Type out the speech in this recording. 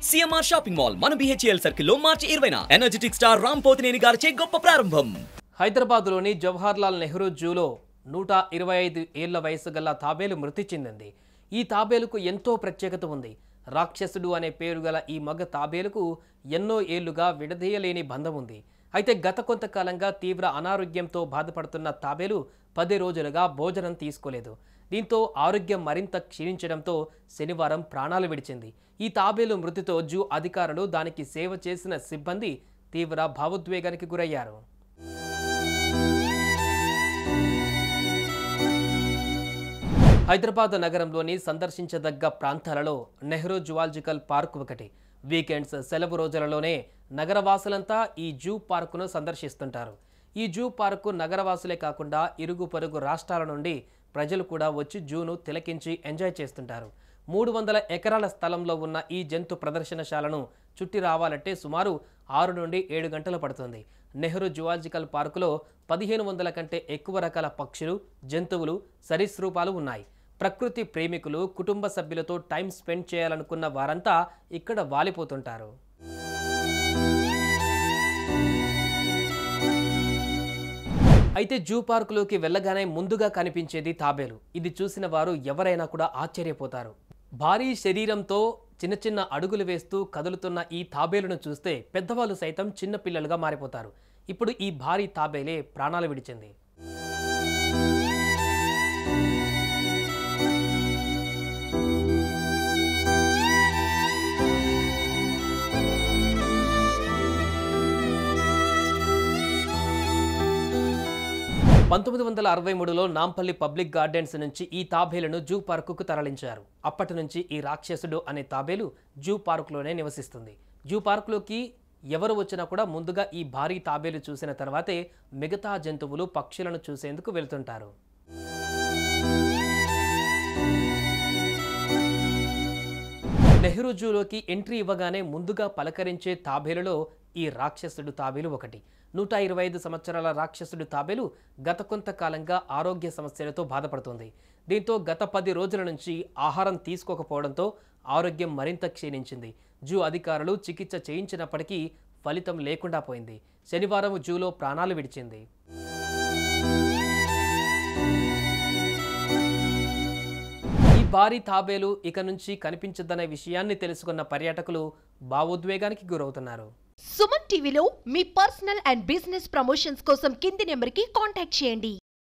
CMR shopping mall మన BHEL circle లో మార్చి 20న energetic star Ram Pothineni గారిచే గొప్ప ప్రారంభం. హైదరాబాద్లోని జవహర్లాల్ నెహ్రూ జూలో 125 ఏళ్ల వయసు గల తాబేలు మృతి చెందింది. ఈ తాబేలుకు ఎంతో ప్రత్యేకత ఉంది. రాక్షసుడు అనే పేరు గల ఈ మగ తాబేలుకు ఎన్నో ఏళ్లుగా విడదీయలేని బంధం ఉంది. అయితే గత కొంతకాలంగా తీవ్ర అనారోగ్యంతో బాధపడుతున్న తాబేలు 10 రోజులుగా భోజనం తీసుకోలేదు. దీంతో ఆరోగ్యం మరింత క్షీణించడంతో శనివారం ప్రాణాలు విడిచింది. ఈ తాబేలు మృతితో జూ అధికారులు, దానికి సేవ చేసిన సిబ్బంది తీవ్ర భావోద్వేగానికి గురయ్యారు. హైదరాబాద్ నగరంలోని సందర్శించదగ్గ ప్రాంతాలలో నెహ్రూ జువాలజికల్ పార్క్ ఒకటి. వీకెండ్స్, సెలవు రోజులలోనే నగరవాసులంతా ఈ జూ పార్కును సందర్శిస్తుంటారు. ఈ జూ పార్కు నగరవాసులే కాకుండా ఇరుగు పొరుగు రాష్ట్రాల నుండి ప్రజలు కూడా వచ్చి జూను తిలకించి ఎంజాయ్ చేస్తుంటారు. 300 ఎకరాల స్థలంలో ఉన్న ఈ జంతు ప్రదర్శనశాలను చుట్టి రావాలంటే సుమారు 6 నుండి 7 గంటలు పడుతుంది. నెహ్రూ జువాలజికల్ పార్కులో 1500 కంటే ఎక్కువ రకాల పక్షులు, జంతువులు, సరీసృపాలు ఉన్నాయి. ప్రకృతి ప్రేమికులు, కుటుంబ సభ్యులతో టైం స్పెండ్ చేయాలనుకున్న వారంతా ఇక్కడ వాలిపోతుంటారు. అయితే జూ పార్కులోకి వెళ్ళగానే ముందుగా కనిపించేది తాబేలు. ఇది చూసిన వారు ఎవరైనా కూడా ఆశ్చర్యపోతారు. భారీ శరీరంతో చిన్న చిన్న అడుగులు వేస్తూ కదులుతున్న ఈ తాబేలును చూస్తే పెద్దవాళ్ళు సైతం చిన్న పిల్లలుగా మారిపోతారు. ఇప్పుడు ఈ భారీ తాబేలే ప్రాణాలు విడిచింది. పంతొమ్మిది 1963లో నాంపల్లి పబ్లిక్ గార్డెన్స్ నుంచి ఈ తాబేలును జూ పార్కుకు తరలించారు. అప్పటి నుంచి ఈ రాక్షసుడు అనే తాబేలు జూ పార్కులోనే నివసిస్తుంది. జూ పార్కులోకి ఎవరు వచ్చినా కూడా ముందుగా ఈ భారీ తాబేలు చూసిన తర్వాతే మిగతా జంతువులు, పక్షులను చూసేందుకు వెళ్తుంటారు. నెహ్రూ జూలోకి ఎంట్రీ ఇవ్వగానే ముందుగా పలకరించే తాబేలులో ఈ రాక్షసుడు తాబేలు ఒకటి. 125 సంవత్సరాల రాక్షసుడు తాబేలు గత కొంతకాలంగా ఆరోగ్య సమస్యలతో బాధపడుతుంది. దీంతో గత 10 రోజుల నుంచి ఆహారం తీసుకోకపోవడంతో ఆరోగ్యం మరింత క్షీణించింది. జూ అధికారులు చికిత్స చేయించినప్పటికీ ఫలితం లేకుండా పోయింది. శనివారం జూలో ప్రాణాలు విడిచింది. ఈ భారీ తాబేలు ఇక నుంచి కనిపించదనే విషయాన్ని తెలుసుకున్న పర్యాటకులు భావోద్వేగానికి గురవుతున్నారు. సుమన్ టీవీలో మీ పర్సనల్ అండ్ బిజినెస్ ప్రమోషన్స్ కోసం కింది నెంబర్కి కాంటాక్ట్ చేయండి.